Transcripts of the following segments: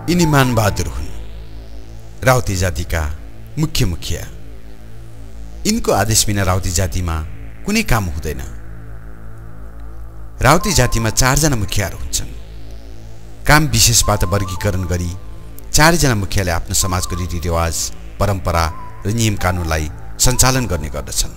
यिनी मानबहादुर हुन्, राउती जातिका मुख्य मुखिया। यिनको आदेश बिना राउती जातिमा कुनै काम हुँदैन। राउती जातिमा 4 जना मुखियाहरू हुन्छन्। काम विशेषबाट वर्गीकरण गरी 4 जना मुखियाले आफ्नो समाजको रीतिरिवाज, परम्परा र नियम कानुनलाई सञ्चालन गर्ने गर्दछन्।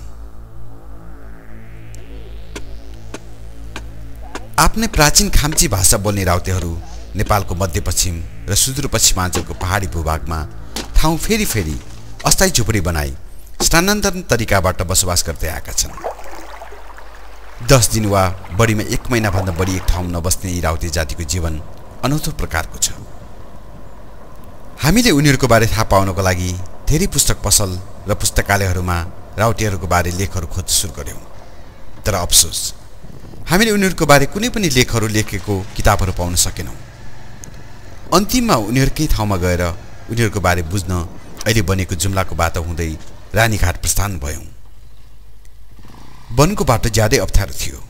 आफ्नै प्राचीन खाम्ची भाषा बोल्ने राउतेहरू नेपालको मध्यपश्चिम र सुदूरपश्चिमाञ्चलको पहाडी भूभागमा ठाउँ फेरि फेरि अस्थायी झुपडी बनाई स्थानान्तरण तरिकाबाट बसोबास गर्दै आएका छन्। 10 दिन वा बढीमा 1 महिनाभन्दा बढी एक ठाउँ नबस्ने यी राउते जातिको जीवन अनौठो प्रकारको छ। हामीले उनीहरूको बारे थाहा पाउनको लागि धेरै पुस्तक पसल र पुस्तकालयहरूमा राउतेहरूको बारे लेखहरू खोज्न सुरु गर्यौं। तर अफसोस, हामीले उनीहरूको बारे कुनै पनि लेखहरू लेखेको किताबहरू पाउन सकेनौं। अन्तिममा उनीहरूकै ठाउँमा गएर उनीहरूको बारे बुझ्न अहिले बनेको जुम्लाको बाटो हुँदै रानीघाट प्रस्थान भयौं। वनको बाटो ज्यादै अप्ठ्यारो थियो।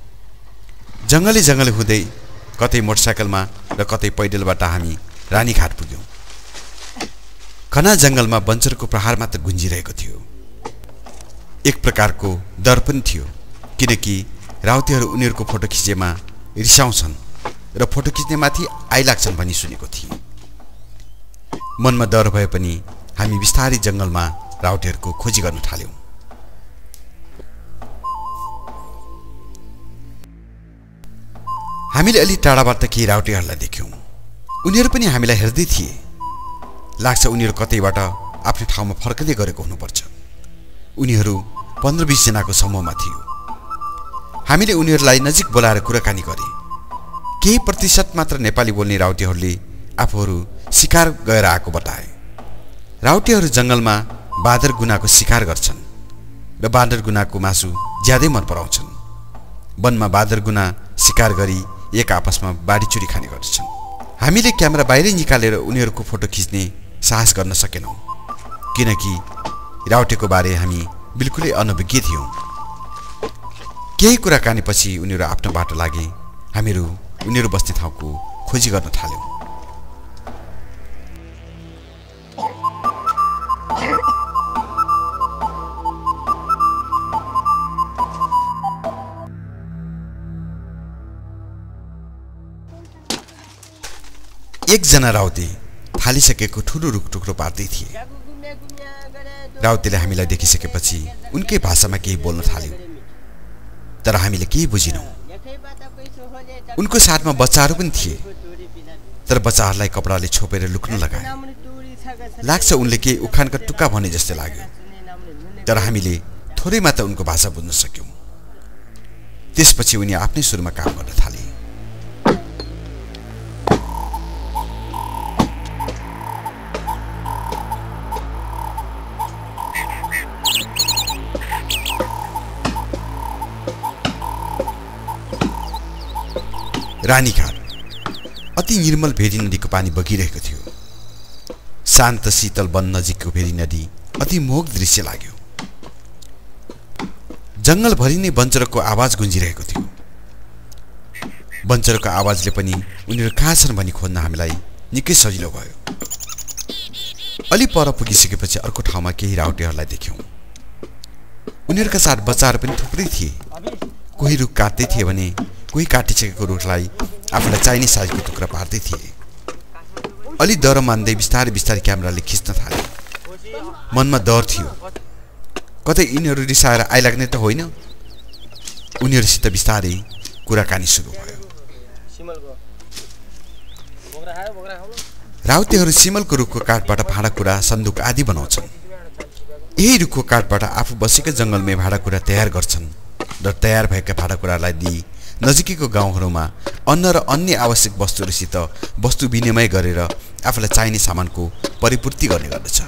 जंगले हुँदै कतै मोटरसाइकलमा र कतै पैदलबाट हामी रानीघाट पुग्यौं। घना जंगलमा बन्चरको प्रहार मात्र गुन्जिरहेको थियो। एक प्रकारको डर पनि थियो, किनकि राउतेहरू उनीहरूको फोटो खिचेमा रिसाउँछन् र फोटो खिच्नेमाथि आइलाग्छन् भनी सुनेको थिएँ। मनमा डर भए पनि हामी बिस्तारै जंगलमा राउतेहरूको खोजी गर्न थाल्यौं। हामीले अलि टाढाबाट केही राउतेहरूलाई देख्यौं। उनीहरू पनि हामीलाई हेर्दै थिए। लाग्छ उनीहरू कतैबाट आफ्नो ठाउँमा फर्कदै गरेको हुनुपर्छ। उनीहरू 15-20 जनाको समूहमा थियो। हामीले उनीहरूलाई नजिक बोलाएर कुराकानी गरे। केही प्रतिशत मात्र नेपाली बोल्ने राउतेहरूले आफूहरू शिकार गएर आएको बताए। राउतेहरू जंगलमा बाँदर गुनाको शिकार गर्छन् र बाँदर गुनाको मासु ज्यादै मन पराउँछन्। वनमा बाँदर गुना शिकार गरी एक आपसमा बाढीचुरी खाने गर्छन्। हामीले क्यामेरा बाहिरै निकालेर उनीहरूको फोटो खिच्ने साहस गर्न सकेनौं, किनकि राउटेको बारे हामी बिल्कुलै अनभिज्ञ थियौं। केही कुराकानीपछि उनीहरू आफ्नो बाटो लागे। हामीहरू उनीहरू बस्ने ठाउँको खोजी गर्न थाल्यौं। एकजना राउते फालिसकेको ठूलो रुख टुक्रो पार्दै थिए। राउतेले हामीलाई देखिसकेपछि उनकै भाषामा केही बोल्न थाल्यो, तर हामीले केही बुझिनौं। उनको साथमा बच्चाहरू पनि थिए, तर बच्चाहरूलाई कपडाले छोपेर लुक्न लगाए। लाग्छ उनले केही उखानका टुक्का भने जस्तै लाग्यो, तर हामीले थोरै मात्र उनको भाषा बुझ्न सक्यौं। त्यसपछि उनी आफ्नै सुरमा काम गर्न थाले। रानीघाट अति निर्मल भेरी नदीको पानी बगिरहेको थियो। शान्त शीतल वन नजिकको भेरी नदी अति मोहक दृश्य लाग्यो। जंगलभरि नै बन्चरको आवाज गुन्जिरहेको थियो। बन्चरको आवाजले पनि उनीहरू कहाँ छन् भनी खोज्न हामीलाई निकै सजिलो भयो। अलि पर पुगिसकेपछि अर्को ठाउँमा केही राउटेहरूलाई देख्यौं। उनीहरूका साथ बच्चाहरू पनि थुप्रै थिए। कोही रुख काट्दै थिए भने कोही काटिसकेको रुखलाई आफूलाई चाहिने साइजको टुक्रा पार्दै थिए। अलि डर मान्दै बिस्तारै बिस्तारै क्यामेराले खिच्न थाले। मनमा डर थियो, कतै यिनीहरू रिसाएर आइलाग्ने त होइन। उनीहरूसित बिस्तारै कुराकानी सुरु भयो। राउतेहरू सिमलको रुखको काठबाट भाँडाकुँडा, सन्दुक आदि बनाउँछन्। यही रुखको काठबाट आफू बसेको जंगलमै भाँडाकुँडा तयार गर्छन् र तयार भएका भाँडाकुँडालाई दिई नजिकैको गाउँहरूमा अन्न र अन्य आवश्यक वस्तुहरूसित वस्तु विनिमय गरेर आफूलाई चाहिने सामानको परिपूर्ति गर्ने गर्दछ।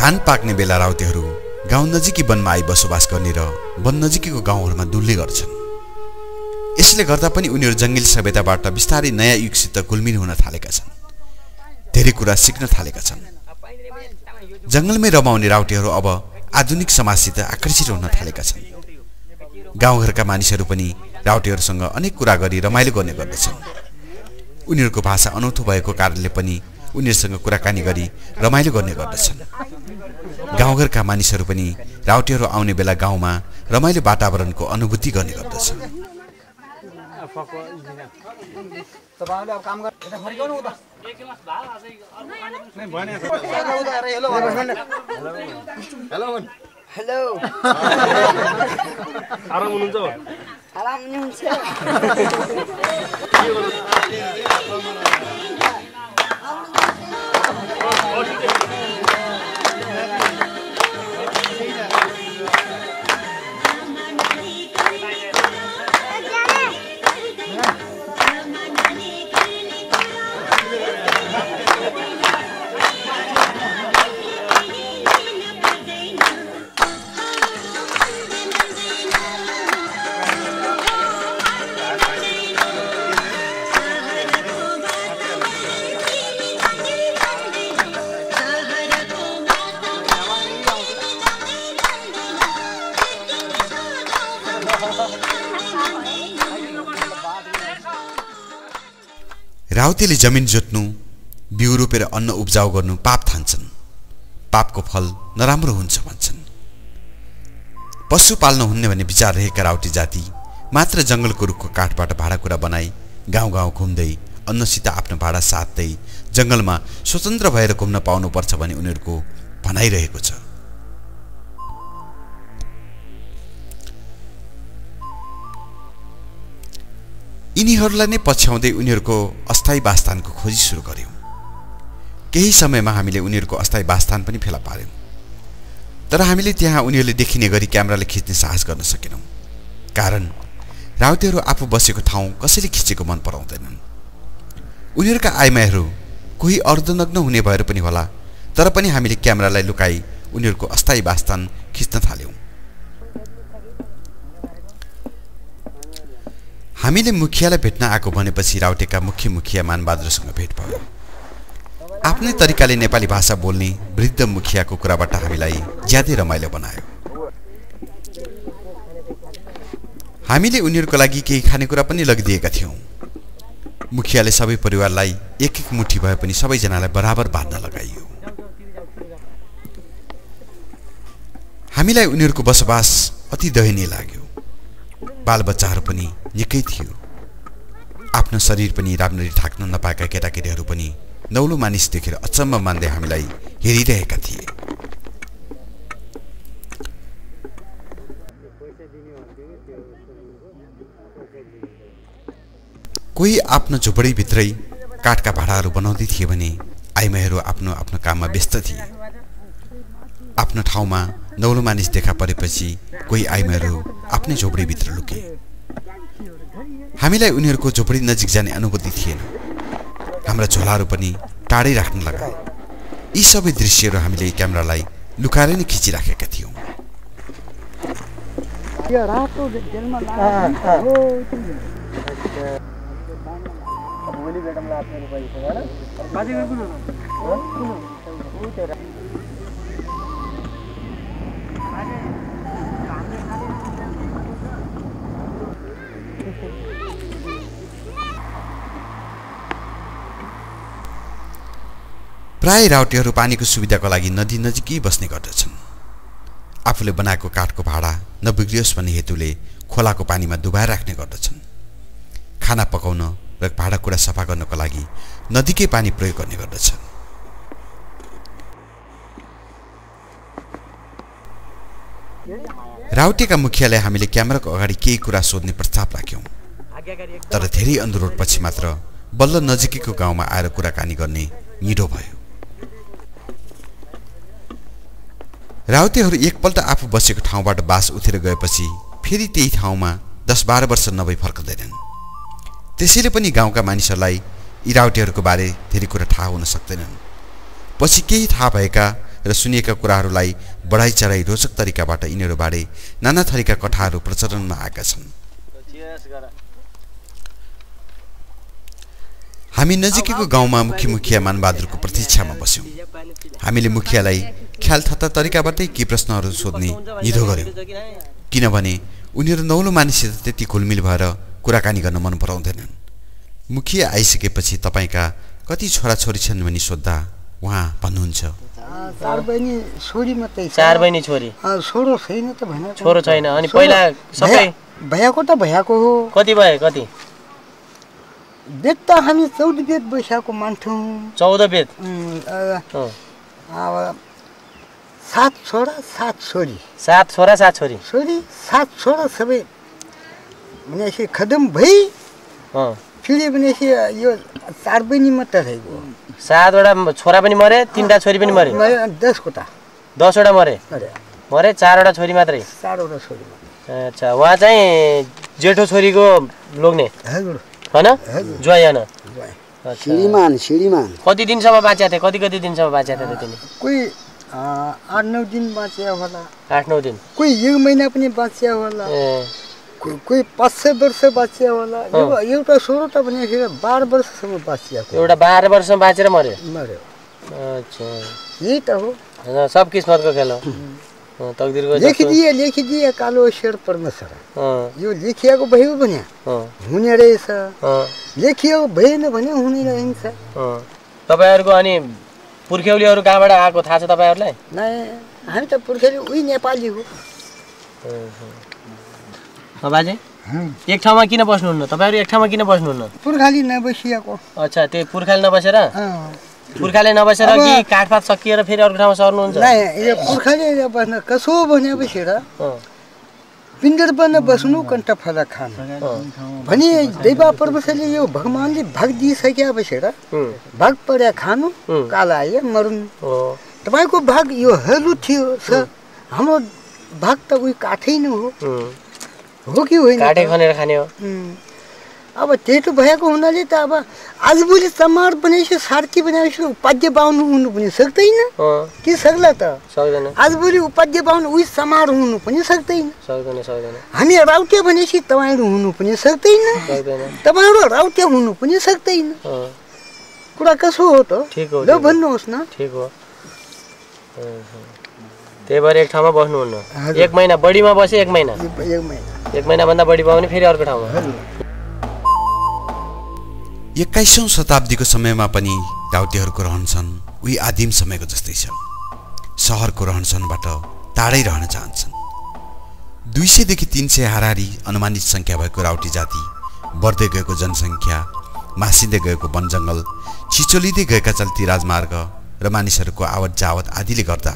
धान पाक्ने बेला राउतेहरू गाउँ नजिकै वनमा आई बसोबास गर्ने र वन नजिकैको गाउँहरूमा डुल्ने गर्छन्। यसले गर्दा पनि उनीहरू जङ्गली सभ्यताबाट बिस्तारै नयाँ युगसित गुल्मिन हुन थालेका छन्, धेरै कुरा सिक्न थालेका छन्। जङ्गलमै रमाउने राउटेहरू अब आधुनिक समाजसित आकर्षित हुन थालेका छन्। गाउँघरका मानिसहरू पनि राउटेहरूसँग अनेक कुरा गरी रमाइलो गर्ने गर्दछन्। उनीहरूको भाषा अनौठो भएको कारणले पनि उनीहरूसँग कुराकानी गरी रमाइलो गर्ने गर्दछन्। गाउँघरका मानिसहरू पनि राउटेहरू आउने बेला गाउँमा रमाइलो वातावरणको अनुभूति गर्ने गर्दछन्। राउतेले जमिन जोत्नु, बिउ रोपेर अन्न उब्जाउ गर्नु पाप ठान्छन्। पापको फल नराम्रो हुन्छ भन्छन्। पशु पाल्न हुन्न भन्ने विचार रहेका राउटे जाति मात्र जङ्गलको रुखको काठबाट भाँडाकुँडा बनाई गाउँ गाउँ घुम्दै अन्नसित आफ्नो भाँडा साध्दै जङ्गलमा स्वतन्त्र भएर घुम्न पाउनुपर्छ भन्ने उनीहरूको भनाइरहेको छ। यिनीहरूलाई नै पछ्याउँदै उनीहरूको अस्थायी वासस्थानको खोजी सुरु गर्यौं। केही समयमा हामीले उनीहरूको अस्थायी वासस्थान पनि फेला पार्यौं, तर हामीले त्यहाँ उनीहरूले देखिने गरी क्यामेराले खिच्ने साहस गर्न सकेनौं। कारण राउतेहरू आफू बसेको ठाउँ कसैले खिचेको मन पराउँदैनन्। उनीहरूका आइमाईहरू कोही अर्धनग्न हुने भएर पनि होला, तर पनि हामीले क्यामेरालाई लुकाई उनीहरूको अस्थायी वासस्थान खिच्न थाल्यौं। हामीले मुखियालाई भेट्न आएको भनेपछि राउटेका मुख्य मुखिया मानबहादुरसँग भेट भयो। आफ्नै तरिकाले नेपाली भाषा बोल्ने वृद्ध मुखियाको कुराबाट हामीलाई ज्यादै रमाइलो बनायो। हामीले उनीहरूको लागि केही खानेकुरा पनि लगिदिएका थियौं। मुखियाले सबै परिवारलाई एक एक मुठी भए पनि सबैजनालाई बराबर बाँड्न लगाइयो। हामीलाई उनीहरूको बसोबास अति दयनीय लाग्यो। बालबच्चाहरू पनि निकै थियो। आफ्नो शरीर पनि राम्ररी ढाक्न नपाएका केटाकेटीहरू पनि नौलो मानिस देखेर अचम्म मान्दै हामीलाई हेरिरहेका थिए। कोही आफ्नो झुपडीभित्रै काठका भाँडाहरू बनाउँदै थिए भने आइमाईहरू आफ्नो आफ्नो काममा व्यस्त थिए। आफ्नो ठाउँमा नौलो मानिस देखा परेपछि कोही आइमाईहरू आफ्नै झोपडीभित्र लुके। हामीलाई उनीहरूको झोपडी नजिक जाने अनुभूति थिएन। हाम्रा झोलाहरू पनि टाढै राख्न लगाए। यी सबै दृश्यहरू हामीले क्यामेरालाई लुकाएर नै खिचिराखेका थियौं। प्राय राउटेहरू पानीको सुविधाको लागि नदी नजिकै बस्ने गर्दछन्। आफूले बनाएको काठको भाँडा नबिग्रियोस् भन्ने हेतुले खोलाको पानीमा डुबाएर राख्ने गर्दछन्। खाना पकाउन र भाँडाकुँडा सफा गर्नको लागि नदीकै पानी प्रयोग गर्ने गर्दछन्। राउटेका मुखियालाई हामीले क्यामेराको अगाडि केही कुरा सोध्ने प्रस्ताव राख्यौं, तर धेरै अनुरोधपछि मात्र बल्ल नजिकैको गाउँमा आएर कुराकानी गर्ने निडो भयो। राउतेहरू एकपल्ट आफू बसेको ठाउँबाट बास उठेर गएपछि फेरि त्यही ठाउँमा 10-12 वर्ष नभई फर्कदैनन्। त्यसैले पनि गाउँका मानिसहरूलाई यी राउटेहरूको बारे धेरै कुरा थाहा हुन सक्दैनन्। पछि केही थाहा भएका र सुनिएका कुराहरूलाई बढाइ चढाइ रोचक तरिकाबाट यिनीहरूबारे नाना थरीका कथाहरू प्रचलनमा आएका छन्। हामी नजिकैको गाउँमा मुखिया मानबहादुरको प्रतीक्षामा बस्यौँ। हामीले मुखियालाई ख्याल थत्ता तरिकाबाटै के प्रश्नहरू सोध्ने निधो गर्यौँ, किनभने उनीहरू नौलो मानिससित त्यति घुलमिल भएर कुराकानी गर्न मन पराउँदैनन्। मुखिया आइसकेपछि तपाईँका कति छोराछोरी छन् भनी सोद्धा उहाँ भन्नुहुन्छ, 4 बहिनी छोरी मात्रै छ। 4 बहिनी छोरी, छोरो छैन त भने। छोरो छैन। अनि पहिला सबै भयाको त भयाको हो। कति भयो? कति बेद त हामी 14 बेद बैशाको मान्थ्यौँ। 14 बेद। अब 7 छोरा 7 छोरी। 7 छोरा 7 छोरी। छोरी 7 छोरा सबै भनेपछि खदम भई फेरि भनेपछि यो 4 बहिनी मात्र रहेको। 7 वटा छोरा पनि मरे, 3टा छोरी पनि मरे। 10 वटा 10 वटा मरे। 4 वटा छोरी मात्रै। 4 वटा छोरी। अच्छा, उहाँ चाहिँ जेठो छोरीको लोग्ने हैन? ज्वाइँ हैन? श्रीमान। कति दिनसम्म बाँचेका थिए? कति दिनसम्म बाँचेका थिए तिनी? कोही 8-9 दिन बाँचे होला। 8-9 दिन। कोही 1 महिना पनि बाँचे होला। कोही 500 वर्ष बाँचे होला। एउटा छोरो त भनेको 12 वर्षसम्म बाँचिएको। एउटा 12 वर्षसम्म बाँचेर मर्यो। अच्छा, यही त हो। सब किस्मतको खेल हो। तकदिरको लेखिदिए कालो शेर परमेश्वर। यो लेखिएको भयो भने हुने रहेछ, लेखिएको भएन भने हुने रहन्छ। तपाईहरुको अनि पुर्ख्यौलीहरु कहाँबाट आएको थाहा छ तपाईहरुलाई? नै, हामी त पुर्ख्यौली उही नेपाली हो। बाजे एक ठाउँमा किन बस्नुहुन्न? तपाईहरु एक ठाउँमा किन बस्नुहुन्न? पुर्खाली नबसिएको। अच्छा, त्यो पुर्खाली नबसेर? पुर्खाले नबसेर कि काठपात सकिएर फेरि अर्को ठाउँमा सर्नुहुन्छ? नै, यो पुर्खाले बस्न कसो भनेपछि र पिण्डर बन्न बस्नु कण्ठ फल खानु भने दैवा परमेश्वरले यो भगवानले भाग दिइसकेपछि र भाग पर्या खानु, काला आए मर्नु। तपाईको भाग यो हलु थियो सर, हाम्रो भाग त उही काठै नै हो कि होइन? काठै खनेर खाने हो। अब त्यही त भएको हुनाले त अब आजभोलि समार बनेपछि सार्की बनाएपछि उपाध्य बाहुन हुनु पनि सक्दैन कि सक्ला त? सक्दैन। आजभोलि उपाध्य बाहुन उही समार हुनु पनि सक्दैन। हामी राउटे भनेपछि तपाईँहरू हुनु पनि सक्दैन, तपाईँहरू राउटे हुनु पनि सक्दैन। कुरा कसो हो त? ल भन्नुहोस् न। ठिक हो। त्यही भएर एक ठाउँमा बस्नुहुन्न। 1 महिना बढीमा बसे 1 महिना। 1 महिना भन्दा बढी भयो भने फेरि अर्को ठाउँमा। 21औं शताब्दीको समयमा पनि राउटेहरूको रहनसहन उही आदिम समयको जस्तै छ। सहरको रहनसहनबाट टाढै रहन चाहन्छन्। 200 देखि 300 हाराहारी अनुमानित संख्या भएको राउटे जाति, बढ्दै गएको जनसङ्ख्या, मासिँदै गएको वनजङ्गल, छिचोलिँदै गएका चल्ती राजमार्ग र मानिसहरूको आवत जावत आदिले गर्दा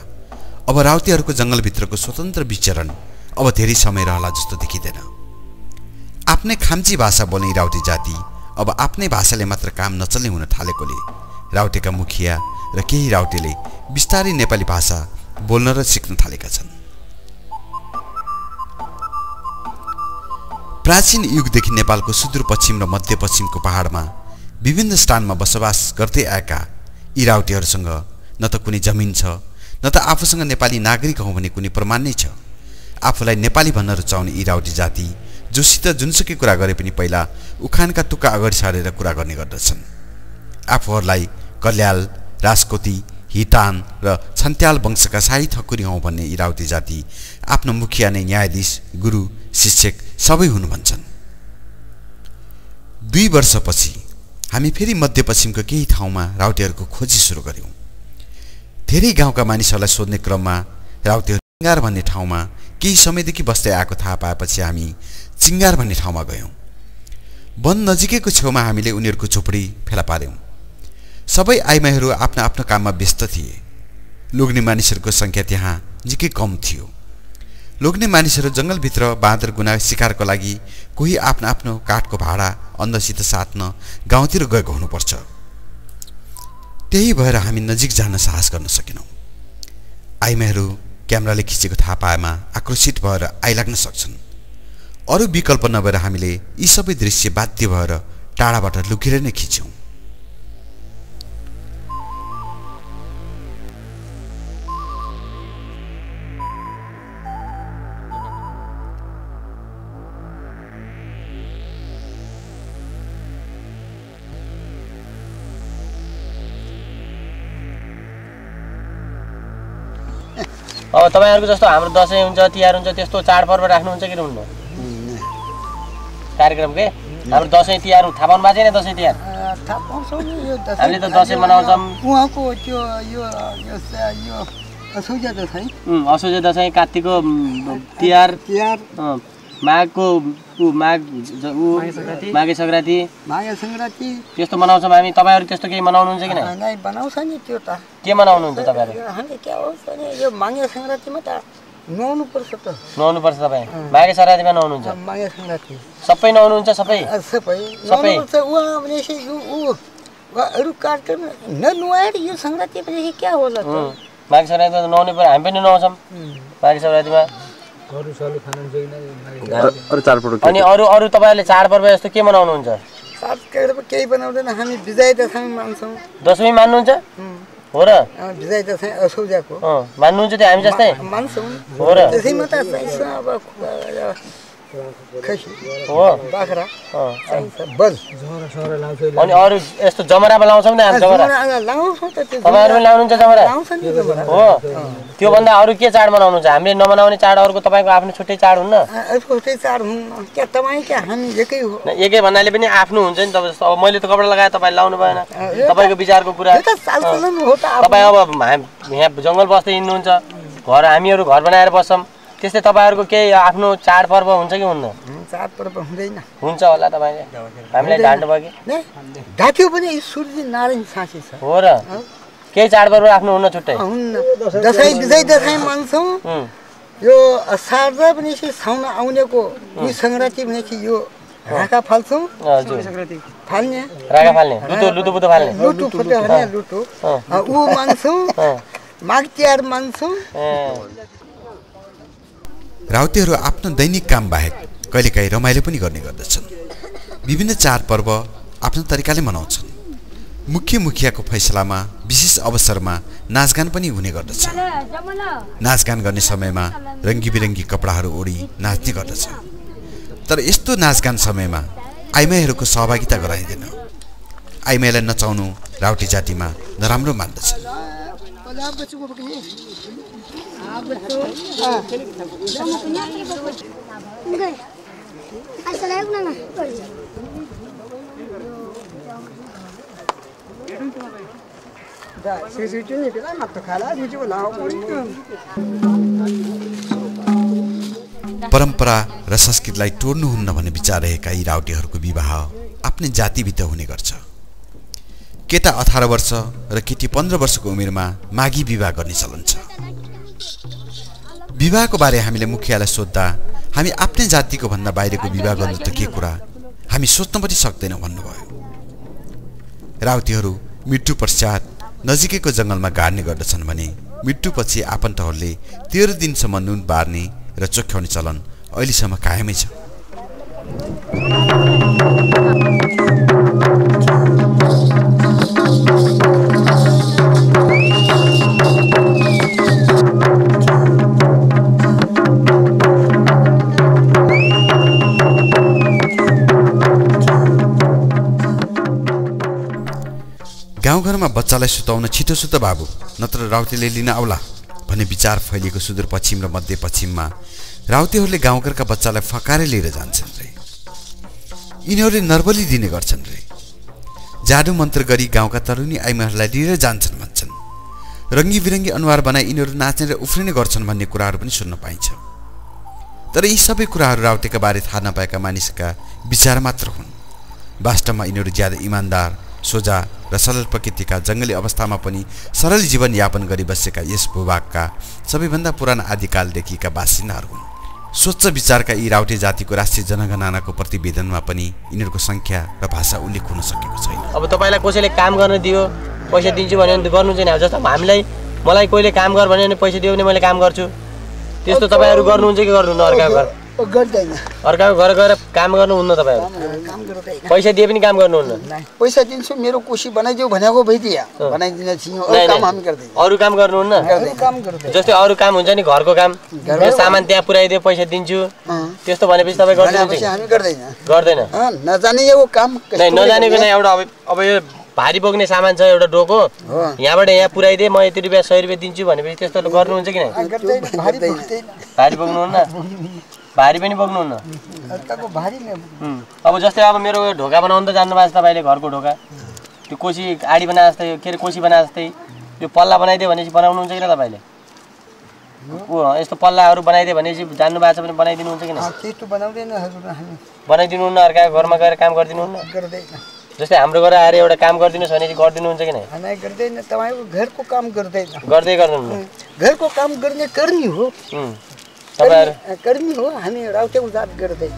अब राउटेहरूको जङ्गलभित्रको स्वतन्त्र विचरण अब धेरै समय रहला जस्तो देखिँदैन। आफ्नै खाम्ची भाषा बोल्ने राउटे जाति अब आफ्नै भाषाले मात्र काम नचल्ने हुन थालेकोले राउटेका मुखिया र केही राउटेले बिस्तारै नेपाली भाषा बोल्न र सिक्न थालेका छन्। प्राचीन युगदेखि नेपालको सुदूरपश्चिम र मध्यपश्चिमको पहाडमा विभिन्न स्थानमा बसोबास गर्दै आएका यी राउटेहरूसँग न त कुनै जमिन छ, न त आफूसँग नेपाली नागरिक हौँ भन्ने कुनै प्रमाण नै छ। आफूलाई नेपाली भन्न रुचाउने यी राउटे जाति जोसित जुनसुकै कुरा गरे पनि पहिला उखानका तुक्का अगाडि सारेर कुरा गर्ने गर्दछन्। आफूहरूलाई कल्याल, राजकोटी, हिटान र छन्त्याल वंशका शाही ठकुरी हौँ भन्ने यी राउटे जाति आफ्नो मुखिया नै न्यायाधीश, गुरु, शिक्षक सबै हुनु भन्छन्। 2 वर्षपछि हामी फेरि मध्यपश्चिमको केही ठाउँमा राउटेहरूको खोजी सुरु गर्यौं। धेरै गाउँका मानिसहरूलाई सोध्ने क्रममा राउटेहरू चिङ्गार भन्ने ठाउँमा केही समयदेखि बस्दै आएको थाहा पाएपछि हामी चिङ्गार भन्ने ठाउँमा गयौं। वन नजिकैको छेउमा हामीले उनीहरूको झोपडी फेला पार्यौं। सबै आइमाईहरू आफ्नो आफ्नो काममा व्यस्त थिए। लोग्ने मानिसहरूको संख्या त्यहाँ निकै कम थियो। लोग्ने मानिसहरू जंगलभित्र बाँदर गुना शिकारको लागि कोही आफ्नो आफ्नो काठको भाडा अन्नसित साट्न गाउँतिर गएको हुनुपर्छ। त्यही भएर हामी नजिक जान साहस गर्न सकेनौं। आइमाईहरू क्यामेराले खिचेको थाहा पाएमा आक्रोशित भएर आइलाग्न सक्छन्। अरू विकल्प नभएर हामीले यी सबै दृश्य बाध्य भएर टाढाबाट लुकेर नै खिच्यौं। अब तपाईँहरूको जस्तो हाम्रो दसैँ हुन्छ तिहार हुन्छ त्यस्तो चाडपर्व राख्नुहुन्छ कि हुन्न कार्यक्रम के हाम्रो दसैँ तिहार थाहा पाउनु भएको छैन दसैँ तिहार थाहा पाउँछौँ नि यो हामीले त दसैँ मनाउँछौँ उहाँको त्यो यो असोजे दसैँ असोजे दसैँ कात्तिकको तिहार माघको माघे सङ्क्रान्ति त्यस्तो मनाउँछौँ हामी तपाईँहरू त्यस्तो केही मनाउनुहुन्छ कि नै बनाउँछ नि त्यो त के मनाउनुहुन्छ तपाईँहरू हामी के हो यो माघे सङ्क्रान्तिमा त नुहाउनुपर्छ त नुहाउनुपर्छ तपाईँ माघे सङ्क्रान्तिमा नुहाउनुहुन्छ माघे सङ्क्रान्ति सबै नुहाउनुहुन्छ सबै अरू कार्यक्रम ननुहाएर यो सङ्क्रान्ति पनि क्या होला त माघे सङ्क्रान्तिमा त नुहाउनु पर्यो हामी पनि नुहाउँछौँ माघे सङ्क्रान्तिमा अनि अरू तपाईँहरूले चाडपर्व यस्तो के मनाउनुहुन्छ चाडपर्व केही बनाउँदैन हामी विजय दशमी मान्छौँ दशमी मान्नुहुन्छ हो र विजय दशमी असौजाको मान्नुहुन्छ त्यो हामी जस्तै मान्छौँ हो र त्यसैमा त अब खसी हो बाख्रा बल अनि अरू यस्तो जमरामा लाउँछौँ नि हामी जमरा लाउँछौँ त त्यो तपाईँहरू पनि लाउनुहुन्छ जमरा लाउँछ नि जमरा हो त्योभन्दा अरू के चाड मनाउनुहुन्छ हामीले नमनाउने चाड अरूको तपाईँको आफ्नो छुट्टै चाड हुन्न छुट्टै चाड हुन्न क्या तपाईँ क्या हामी एकै हो एकै भन्नाले पनि आफ्नो हुन्छ नि तपाईँ अब मैले त कपडा लगाएँ तपाईँले लाउनु भएन तपाईँको विचारको कुरा तपाईँ अब यहाँ जङ्गल बस्दै हिँड्नुहुन्छ घर हामीहरू घर बनाएर बस्छौँ त्यस्तै तपाईँहरूको केही आफ्नो चाडपर्व हुन्छ कि हुन्न चाडपर्व हुँदैन हुन्छ होला तपाईँले हामीलाई ढाँट्नु भयो कि ढाक्यो पनि सूर्य नारायण साँची छ हो र केही चाडपर्व आफ्नो हुन्न छुट्टै दसैँ विजय दसैँ मान्छौँ यो असार पनि साउन आउनेको यो सङ्क्रान्ति भनेपछि यो राखा फाल्छौँ फाल्ने राखा फाल्ने लुटु बुटु फाल्ने लुटु फुट्यो भने लुटु ऊ मान्छौँ माघ तिहार मान्छौँ राउतेहरू आफ्नो दैनिक काम बाहेक कहिलेकाहीँ रमाइलो पनि गर्ने गर्दछन् विभिन्न चाडपर्व आफ्नो तरिकाले मनाउँछन् मुखियाको फैसलामा विशेष अवसरमा नाचगान पनि हुने गर्दछ नाचगान गर्ने समयमा रङ्गी बिरङ्गी कपडाहरू ओढी नाच्ने गर्दछ तर यस्तो नाचगान समयमा आइमाईहरूको सहभागिता गराइँदैन आइमाईलाई नचाउनु राउटे जातिमा नराम्रो मान्दछ परम्परा र संस्कृतिलाई तोड्नुहुन्न भन्ने विचार रहेका यी राउटेहरूको विवाह आफ्नै जातिभित्र हुने गर्छ केटा 18 वर्ष र केटी 15 वर्षको उमेरमा माघी विवाह गर्ने चलन छ विवाहको बारे हामीले मुखियालाई सोध्दा हामी आफ्नै जातिको भन्दा बाहिरको विवाह गर्नु त के कुरा हामी सोच्न पनि सक्दैनौँ भन्नुभयो राउतीहरू मृत्यु पश्चात नजिकैको जङ्गलमा गाड्ने गर्दछन् भने मृत्युपछि आफन्तहरूले 13 दिनसम्म नुन बार्ने र चोख्याउने चलन अहिलेसम्म कायमै छ गाउँघरमा बच्चालाई सुताउन छिटो सुत बाबु नत्र राउतेले लिन आउला भन्ने विचार फैलिएको सुदूरपश्चिम र मध्यपश्चिममा राउतेहरूले गाउँघरका बच्चालाई फकाएर लिएर जान्छन् रे यिनीहरूले नर्बली दिने गर्छन् रे जादु मन्त्र गरी गाउँका तरुणी आइमाहरूलाई लिएर जान्छन् भन्छन् रङ्गी बिरङ्गी अनुहार बनाई यिनीहरू नाच्ने र उफ्रिने गर्छन् भन्ने कुराहरू पनि सुन्न पाइन्छ तर यी सबै कुराहरू राउतेका बारे थाहा नपाएका मानिसका विचार मात्र हुन् वास्तवमा यिनीहरू ज्यादा इमान्दार सोझा र सरल प्रकृतिका जङ्गली अवस्थामा पनि सरल जीवनयापन गरी बसेका यस भूभागका सबैभन्दा पुराना आदिकालदेखिका बासिन्दाहरू हुन् स्वच्छ विचारका यी राउटे जातिको राष्ट्रिय जनगणनाको प्रतिवेदनमा पनि यिनीहरूको सङ्ख्या र भाषा उल्लेख हुन सकेको छैन अब तपाईँलाई कसैले काम गर्न दियो पैसा दिन्छु भन्यो भने गर्नु चाहिँ अब जस्तो मलाई कोहीले काम गर भन्यो भने पैसा दियो भने मैले काम गर्छु त्यस्तो तपाईँहरू गर्नुहुन्छ कि गर्नुहुन्न अर्काको घर गर्दैन अर्काको घर गएर काम गर्नुहुन्न तपाईँहरू काम गर्दैन पैसा दिए पनि काम गर्नुहुन्न पैसा दिन्छु मेरो कोसी बनाइदेऊ भनेको भइदिया बनाइदिन छियो अरु काम हामी गर्दैन अरू काम गर्नुहुन्न काम गर्दैन जस्तै अरू काम हुन्छ नि घरको काम यो सामान त्यहाँ पुर्याइदिए पैसा दिन्छु त्यस्तो भनेपछि तपाईँ गर्नुहुन्छ हामी गर्दैन गर्दैन नजाने यो काम नजानेको नै एउटा अब यो भारी बोक्ने सामान छ एउटा डोको यहाँबाट यहाँ पुर्याइदिए म यति रुपियाँ 100 रुपियाँ दिन्छु भनेपछि त्यस्तो गर्नुहुन्छ कि नै भारी बोक्नुहुन्न भारी पनि बोक्नुहुन्न अब जस्तै अब मेरो ढोका बनाउनु त जान्नुभएको छ तपाईँले घरको ढोका त्यो कोसी आडी बनाए जस्तै के अरे कोसी बनाए जस्तै त्यो पल्ला बनाइदियो भनेपछि बनाउनुहुन्छ कि न तपाईँले यस्तो पल्लाहरू बनाइदियो भनेपछि जान्नुभएको छ भने बनाइदिनुहुन्छ कि न बनाइदिनुहुन्न अर्काको घरमा गएर काम गरिदिनुहुन्न जस्तै हाम्रो घर आएर एउटा काम गरिदिनुहोस् भने गरिदिनुहुन्छ कि नै गर्दैन तपाईँको घरको काम गर्दैन गर्दै गर्नुहुन्न घरको काम गर्ने कर्मी हो तपाईहरु कर्मी हो हामी राउटेको जात गर्दै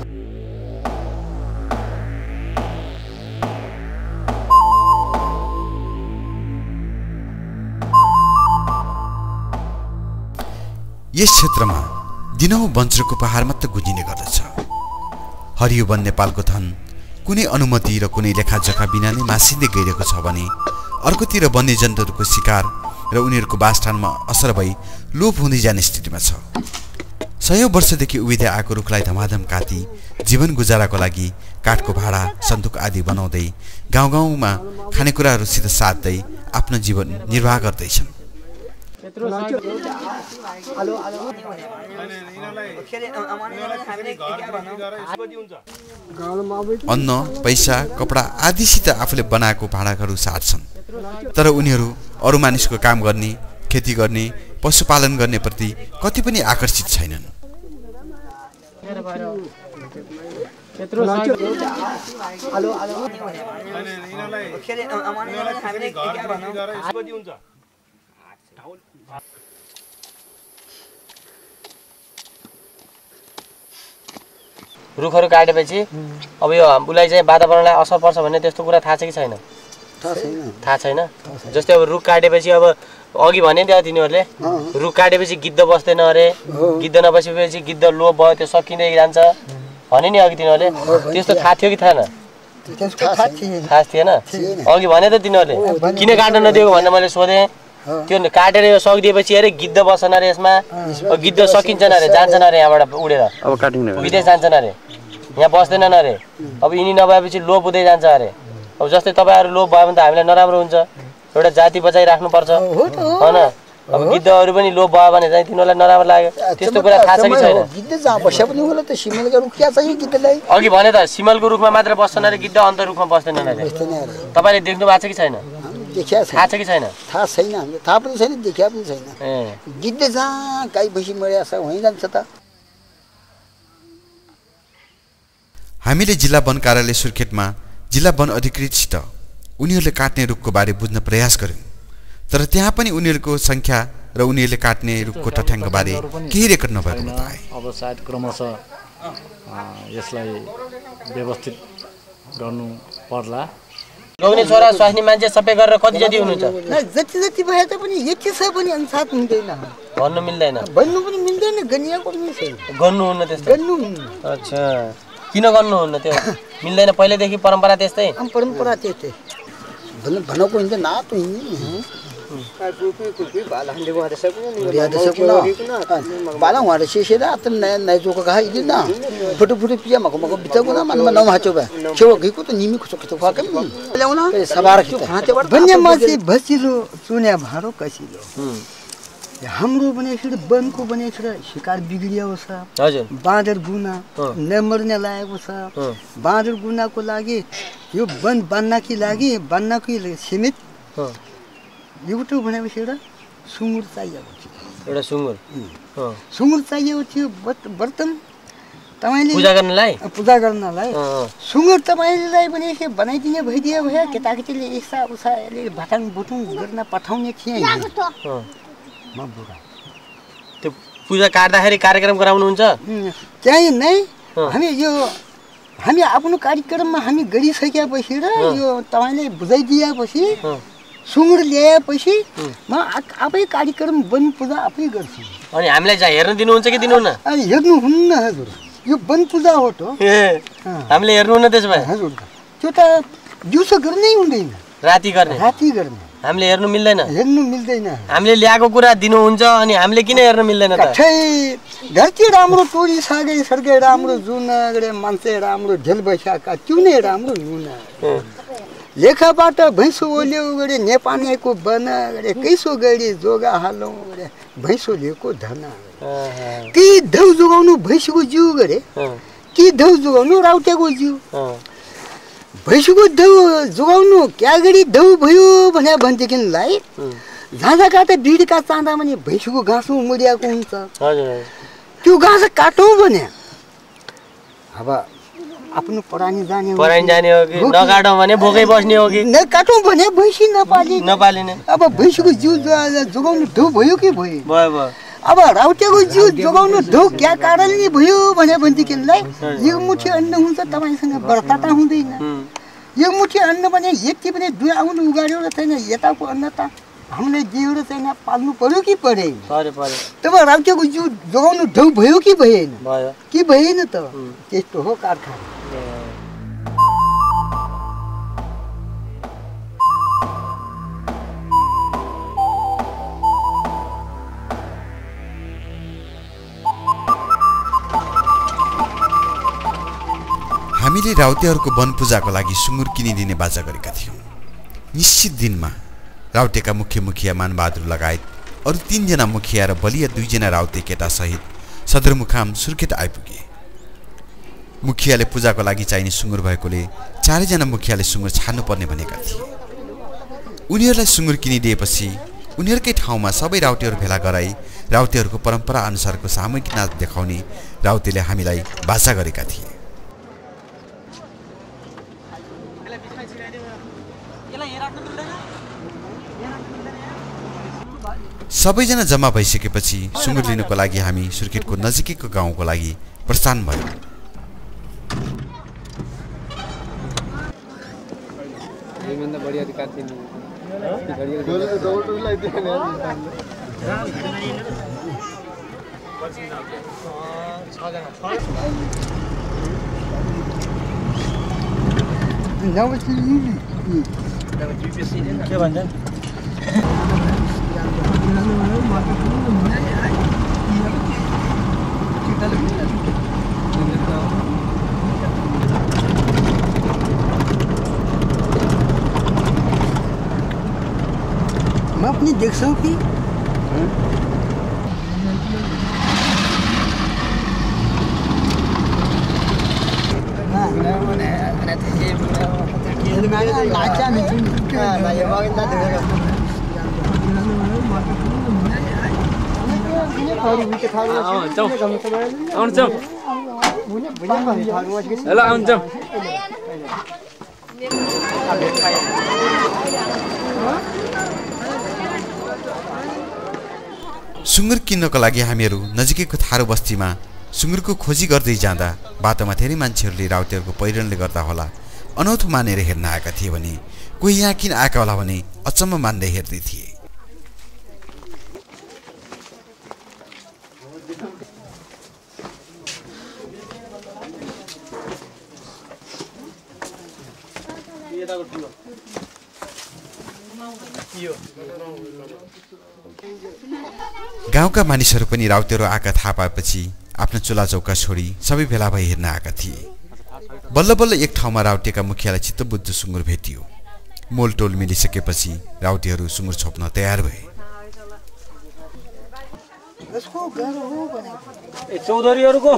यस क्षेत्रमा दिनौं वज्रको पहाड मात्र गुजिने गर्दछ हरियो वन नेपालको धन कुनै अनुमति र कुनै लेखाजोखा बिना नै मासिँदै गइरहेको छ भने अर्कोतिर वन्यजन्तुहरूको शिकार र उनीहरूको वासस्थानमा असर भई लोप हुँदै जाने स्थितिमा छ सयौं वर्षदेखि उभिँदै आएको रुखलाई धमाधम काटी जीवन गुजाराको लागि काठको भाडा सन्दुक आदि बनाउँदै गाउँ गाउँमा खानेकुराहरूसित साट्दै आफ्नो जीवन निर्वाह गर्दैछन् अन्न पैसा कपडा आदिसित आफूले बनाएको भाडाहरू साट्छन् तर उनीहरू अरू मानिसको काम गर्ने खेती गर्ने पशुपालन गर्ने प्रति कति पनि आकर्षित छैनन् रुखहरू काटेपछि अब यो उसलाई चाहिँ वातावरणलाई असर पर्छ भन्ने त्यस्तो कुरा थाहा छ कि छैन थाहा छैन जस्तै अब रुख काटेपछि अब अघि भने नि तिनीहरूले रुख काटेपछि गिद्ध बस्दैन अरे गिद्ध नबसेपछि गिद्ध लोप भयो त्यो सकिँदै जान्छ भने नि अघि तिनीहरूले त्यस्तो थाहा थियो कि थिएन थाहा थिएन अघि भने त तिनीहरूले किन काट्न नदिएको भनेर मैले सोधेँ त्यो काटेर यो सकिदिएपछि अरे गिद्ध बस्छन् अरे यसमा गिद्ध सकिन्छन् अरे जान्छन् अरे यहाँबाट उडेर विदेश जान्छन् अरे यहाँ बस्दैनन् अरे अब यिनी नभएपछि लोप हुँदै जान्छ अरे अब जस्तै तपाईँहरू लोप भयो भने त हामीलाई नराम्रो हुन्छ एउटा जाति बचाइ राख्नुपर्छ होइन अब गिद्धहरू पनि लोप भयो भने चाहिँ तिनीहरूलाई नराम्रो लाग्यो त्यस्तो कुरा थाहा छ कि छैन अघि भने त सिमलको रुखमा मात्र बस्छन् अरे गिद्ध अन्त रुखमा बस्दैनन् अरे तपाईँले देख्नु भएको छ कि छैन थाहा छ कि छैन थाहा छैन हामीलाई थाहा पनि छैन देखिया पनि छैन गिद्ध जहाँ गाई भैँसी मर्या छ वहीँ जान्छ त हामीले जिल्ला वन कार्यालय सुर्खेतमा जिल्ला वन अधिकृतसित उनीहरूले काट्ने रुखको बारे बुझ्न प्रयास गर्यौं तर त्यहाँ पनि उनीहरूको संख्या र उनीहरूले काट्ने रुखको तथ्याङ्क बारे केही रेकर्ड नभएको बताए अब सायद क्रमशः यसलाई व्यवस्थित गर्नु पर्ला लोग्ने छोरा स्वास्नी मान्छे सबै गरेर कति जति हुनुहुन्छ जति जति भए तापनि यति छ पनि अनुसार हुँदैन भन्नु मिल्दैन भन्नु पनि मिल्दैन गनिएको पनि छैन गर्नुहुन्न त्यस्तो गर्नुहुन्न अच्छा किन गर्नुहुन्न त्यो मिल्दैन पहिलेदेखि परम्परा त्यस्तै परम्परा त्यस्तै भनेको हुन्छ नातो बाला वहाँ शेषेर आता नाही जो का इथे ना फुट फुट पिया मग मग बिचारू ना मन नव हाचो बा छेव घेको तो निमी खुसो खुसो फाके ल्याउन सवार भन्ने मान्छे भसिलो चुन्या भारो कसिलो हाम्रो बनेको वनको बनेको शिकार बिग्रिएको छ हजुर बाँदर गुना नमर्ने लागेको छ बाँदर गुनाको लागि यो वन बान्नकी लागि बान्नकी सीमित एउटा भनेपछि एउटा सुँगुर चाहिएको थियो एउटा सुँगुर सुँगुर चाहिएको थियो बर्तन तपाईले पूजा गर्नलाई सुँगुर तपाईलाई भनेपछि बनाइदिने भइदियो भए केटाकेटीले यसा उसाले भटाङ बुटुङ गर्न पठाउने थिए म बुढा त्यो पूजा काट्दाखेरि कार्यक्रम गराउनुहुन्छ चाहिँ नै हामी आफ्नो कार्यक्रममा हामी गरिसकेपछि र यो तपाईले बुझाइदिएपछि सुँगुर ल्याएपछि म आफै कार्यक्रम वन पूजा आफै गर्छु अनि हामीलाई चाहिँ हेर्न दिनुहुन्छ कि दिनुहुन्न अनि हेर्नुहुन्न हजुर यो वन पूजा हो त ए हामीले हेर्नु न त्यसो भए हजुर त्यो त दिउँसो गर्नै हुँदैन राति गर्ने हामीले हेर्नु मिल्दैन हामीले ल्याएको कुरा दिनुहुन्छ अनि हामीले किन हेर्नु मिल्दैन त धरती राम्रो टोरी सागे सर्गे राम्रो जुन गरे मान्छे राम्रो झेल बैशाखा त्यो नै राम्रो नुन लेखाबाट भैँसो ओल्यो गरे नेपानेको बन गरे कैसो गरी जोगा हालौँ गरे भैँसो लिएको धन कि धौ जोगाउनु भैँसीको जिउ गरे कि धौ जोगाउनु राउटेको जिउ भैँसीको धौ जोगाउनु क्या गरी धौ भयो भने भनेदेखिलाई झाँझा काटे बिडका चाँदा भने भैँसीको घाँस मुडिएको हुन्छ त्यो घाँस काटौँ भने अब आफ्नो परानी जाने हो कि नकाटौँ भने भोकै बस्ने हो कि नकाटौँ भने भैँसी नपालिने अब भैँसीको जिउ जोगाउनु धौ भयो कि भयो अब राउटेको जिउ जोगाउनु धौ क्या कारणले भयो भनेदेखिलाई यो मुठी अन्न हुन्छ तपाईँसँग व्रतता हुँदैन यो मुठी अन्न भने यति पनि दुई आउनु उगाड्यो र छैन यताको अन्न त हामीले दियो र छैन पाल्नु पर्यो कि परेन तब राउटेको जिउ जोगाउनु धौ भयो कि भएन त त्यस्तो हो कारखाना हामीले राउतेहरूको वन पूजाको लागि सुँगुर किनिदिने बाचा गरेका थियौँ। निश्चित दिनमा राउतेका मुखिया मानबहादुर लगायत अरू 3 जना मुखिया र बलिया 2 जना राउते केटा सहित सदरमुकाम सुर्खेत आइपुगे। मुखियाले पूजाको लागि चाहिने सुँगुर भएकोले 4 जना मुखियाले सुँगुर छाड्नुपर्ने भनेका थिए। उनीहरूलाई सुँगुर किनिदिएपछि उनीहरूकै ठाउँमा सबै राउतेहरू भेला गराई राउतेहरूको परम्परा अनुसारको सामूहिक नाच देखाउने राउतेले हामीलाई बाचा गरेका थिए। सबैजना जम्मा भइसकेपछि सुँगुर लिनुको लागि हामी सुर्खेतको नजिकैको गाउँको लागि प्रस्थान भयौँ। के भन्छ मैं अपनी देख सकूं कि सुँगुर किन्नको लागि हामीहरू नजिकैको थारू बस्तीमा सुँगुरको खोजी गर्दै जाँदा बाटोमा धेरै मान्छेहरूले राउतेहरूको पहिरनले गर्दा होला अनौठो मानेर हेर्न आएका थिए भने कोही यहाँ किन आएका होला भने अचम्म मान्दै हेर्दै थिए। गाउँका मानिसहरू पनि राउतेहरू आएका थाहा पाएपछि आफ्नो चुला चौका छोडी सबै भेला भई हेर्न आएका थिए। बल्ल बल्ल एक ठाउँमा राउतेका मुखियालाई चित्तबुद्ध सुँगुर भेटियो। मोलटोल मिलिसकेपछि राउतेहरू सुँगुर छोप्न तयार भए। चौधरीहरूको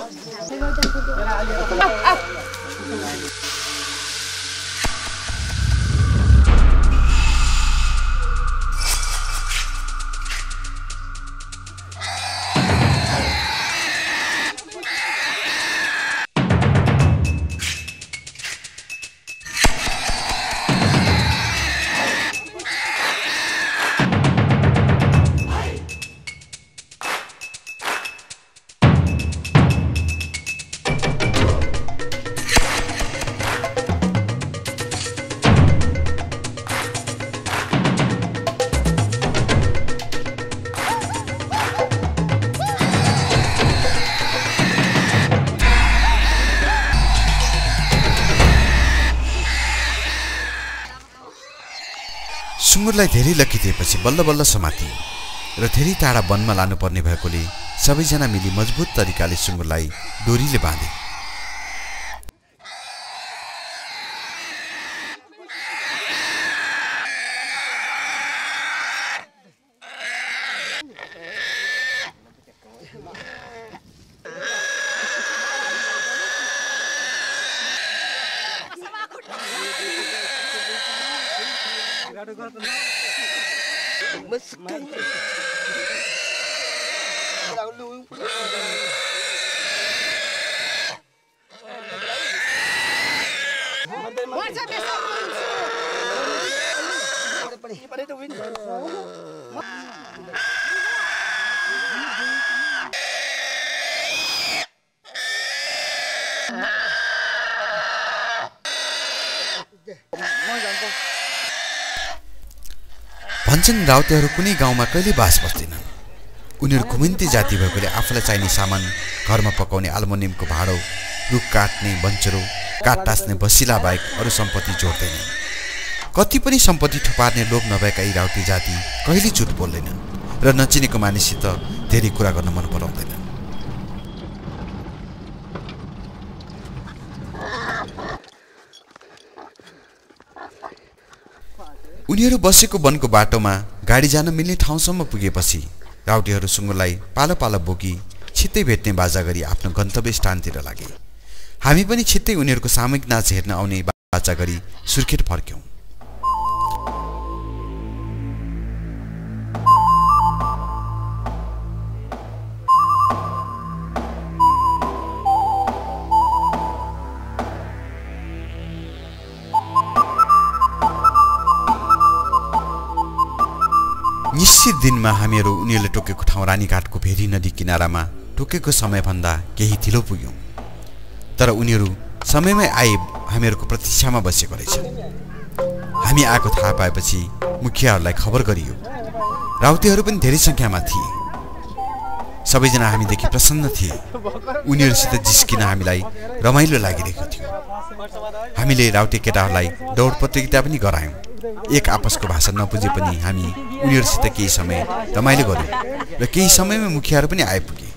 सुँगुरलाई धेरै लकिदिएपछि बल्ल बल्ल समातियो र धेरै टाढा वनमा लानुपर्ने भएकोले सबैजना मिली मजबुत तरिकाले सुँगुरलाई डोरीले बाँधे। भन्छन् राउतेहरू कुनै गाउँमा कहिले बास बस्दैनन्। उनीहरू घुमिन्ती जाति भएकोले आफूलाई चाहिने सामान घरमा पकाउने एल्युमिनियमको भाँडो, रुख काट्ने बन्चरो, काठ टास्ने बसिला बाहेक अरू सम्पत्ति जोड्दैनन्। कति पनि सम्पत्ति थुपार्ने लोभ नभएका यी राउते जाति कहिले झुट बोल्दैनन् र नचिनेको मानिससित धेरै कुरा गर्न मन पराउँदैनन्। उनीहरू बसेको वनको बाटोमा गाडी जान मिल्ने ठाउँसम्म पुगेपछि राउटेहरू सुँगुरलाई पालो पालो बोकी छिट्टै भेट्ने बाजा गरी आफ्नो गन्तव्य स्थानतिर लागे। हामी पनि छिट्टै उनीहरूको सामूहिक नाच हेर्न आउने बाजा गरी सुर्खेत फर्क्यौं। निश्चित दिनमा हामीहरू उनीहरूले टोकेको ठाउँ रानीघाटको भेरी नदी किनारामा टोकेको समयभन्दा केही ढिलो पुग्यौं। तर उनीहरू समयमै आए हामीहरूको प्रतीक्षामा बसेको रहेछन्। हामी आएको थाहा पाएपछि मुखियाहरूलाई खबर गरियो। राउतेहरू पनि धेरै संख्यामा थिए। सबैजना हामीदेखि प्रसन्न थिए। उनीहरूसित जिस्किन हामीलाई रमाइलो लागिरहेको थियो। हामीले राउटे केटाहरूलाई दौड प्रतियोगिता पनि गरायौं। एक आपसको भाषा नबुझे पनि हामी उनीहरूसित केही समय रमाइलो गर्यौं र केही समयमा मुखियाहरू पनि आइपुगे।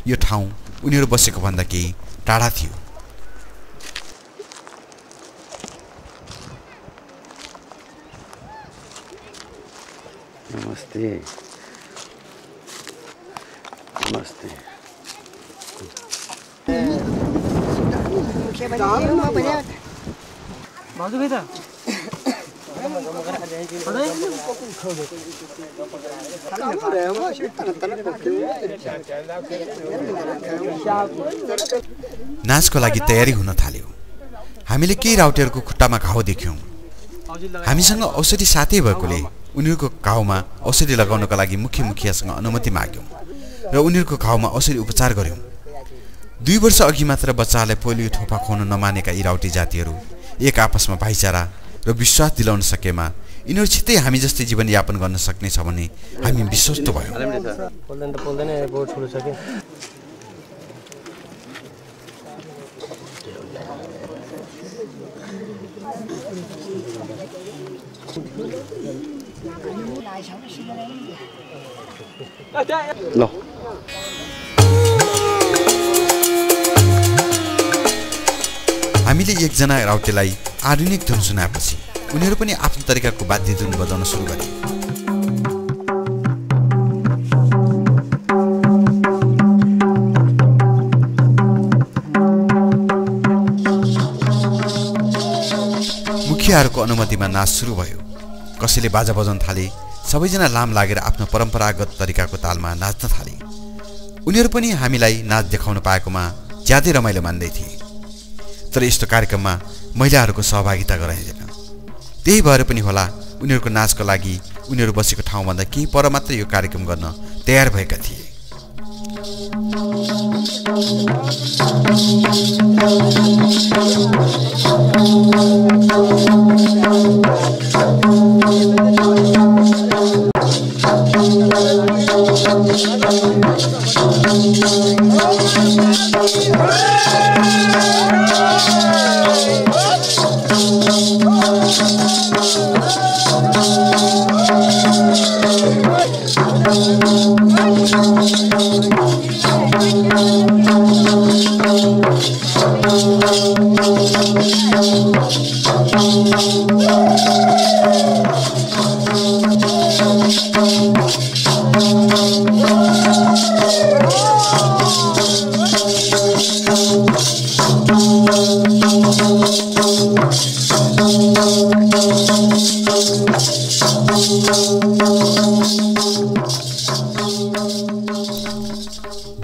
यो ठाउँ उनीहरू बसेको भन्दा केही टाढा थियो। नमस्ते नमस्ते भाउजू खै त नाचको लागि तयारी हुन थाल्यो। हामीले केही राउटेहरूको खुट्टामा घाउ देख्यौं। हामीसँग औषधि साथै भएकोले उनीहरूको घाउमा औषधि लगाउनका लागि मुखियासँग अनुमति माग्यौं र उनीहरूको घाउमा औषधि उपचार गर्यौं। 2 वर्ष अघि मात्र बच्चाहरूलाई पोलियो थोपा खुवाउन नमानेका यी राउटे जातिहरू एक आपसमा भाइचारा र विश्वास दिलाउन सकेमा यिनीहरू छिट्टै हामी जस्तै जीवनयापन गर्न सक्नेछ भन्ने हामी विश्वस्त भयौं। ल हामीले एकजना राउटेलाई आधुनिक धुन सुनाएपछि उनीहरू पनि आफ्नो तरिकाको वाद्य धुन बजाउन सुरु गरे। मुखियाहरूको अनुमतिमा नाच सुरु भयो। कसैले बाजा बजाउन थाले। सबैजना लाम लागेर आफ्नो परम्परागत तरिकाको तालमा नाच्न थाले। उनीहरू पनि हामीलाई नाच देखाउन पाएकोमा ज्यादै रमाइलो मान्दै थिए। तर यस्तो कार्यक्रममा महिलाहरूको सहभागिता गराइँदैन। त्यही भएर पनि होला उनीहरूको नाचको लागि उनीहरू बसेको ठाउँभन्दा केही पर मात्र यो कार्यक्रम गर्न तयार भएका थिए।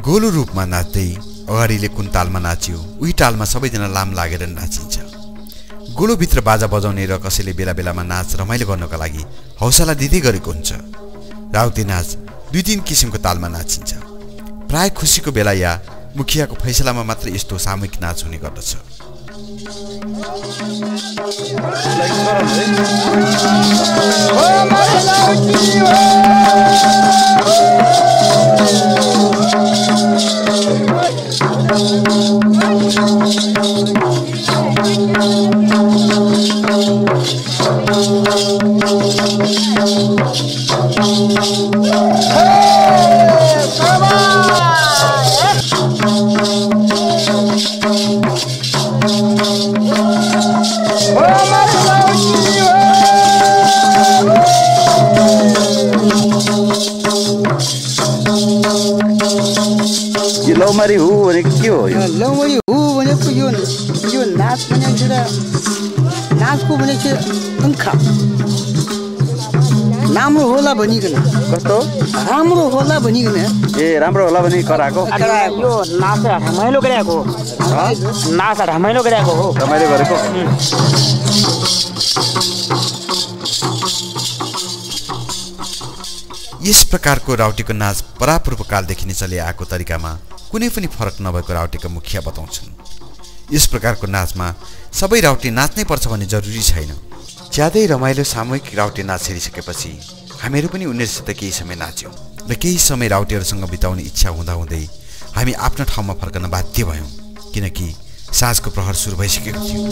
गोलो रूपमा नाच्दै अगाडिले कुन तालमा नाच्यो उही तालमा सबैजना लाम लागेर नाचिन्छ। गोलोभित्र बाजा बजाउने र कसैले बेला बेलामा नाच रमाइलो गर्नका लागि हौसला दिँदै गरेको हुन्छ। राउते नाच 2-3 किसिमको तालमा नाचिन्छ। प्राय खुसीको बेला या मुखियाको फैसलामा मात्र यस्तो सामूहिक नाच हुने गर्दछ। लौमारी हु भनेको के हो? लौमारी हु भनेको यो नाच भनेको नाचको भनेको अंखा राम्रो होला भनिकन। कस्तो राम्रो होला भनिकन? ए राम्रो होला भनी कराएको यो नाच रमाइलो गरेको हो। नाच रमाइलो गरेको हो। रमाइलो गरेको। यस प्रकारको राउटेको नाच परापूर्व कालदेखि नै चलि आएको तरिकामा कुनै पनि फरक नभएको राउटेका मुखिया बताउँछन्। यस प्रकारको नाचमा सबै राउटे नाच्नै पर्छ भन्ने जरुरी छैन। ज्यादै रमाइलो सामूहिक राउटे नाच हेरिसकेपछि हामीहरू पनि उनीहरूसित केही समय नाच्यौँ र केही समय राउटेहरूसँग बिताउने इच्छा हुँदाहुँदै हामी आफ्नो ठाउँमा फर्कन बाध्य भयौँ, किनकि साँझको प्रहर सुरु भइसकेको थियो।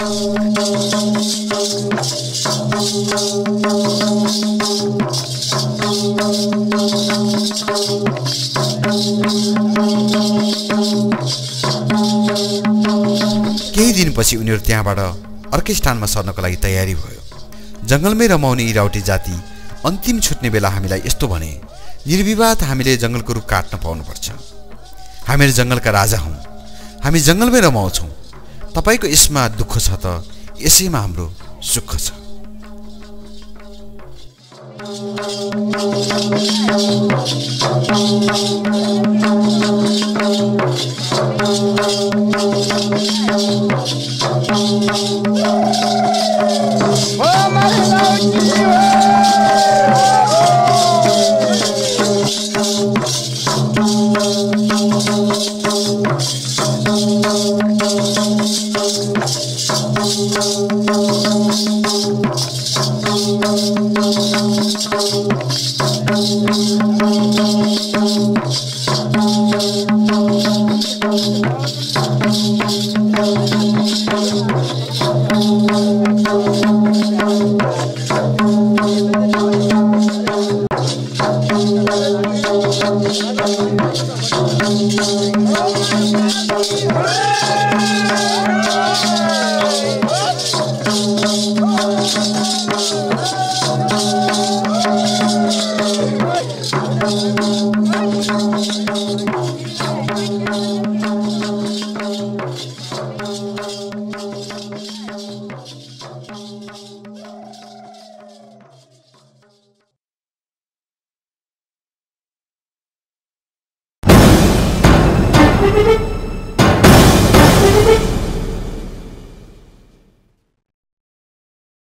केही दिनपछि उनीहरू त्यहाँबाट अर्कै स्थानमा सर्नको लागि तयारी भयो। जङ्गलमै रमाउने यी राउटे जाति अन्तिम छुट्ने बेला हामीलाई यस्तो भने, निर्विवाद हामीले जङ्गलको रुख काट्न पाउनुपर्छ। हामीहरू जङ्गलका राजा हौँ, हामी जङ्गलमै रमाउँछौँ। तपाईँको यसमा दुःख छ त यसैमा हाम्रो सुख छ।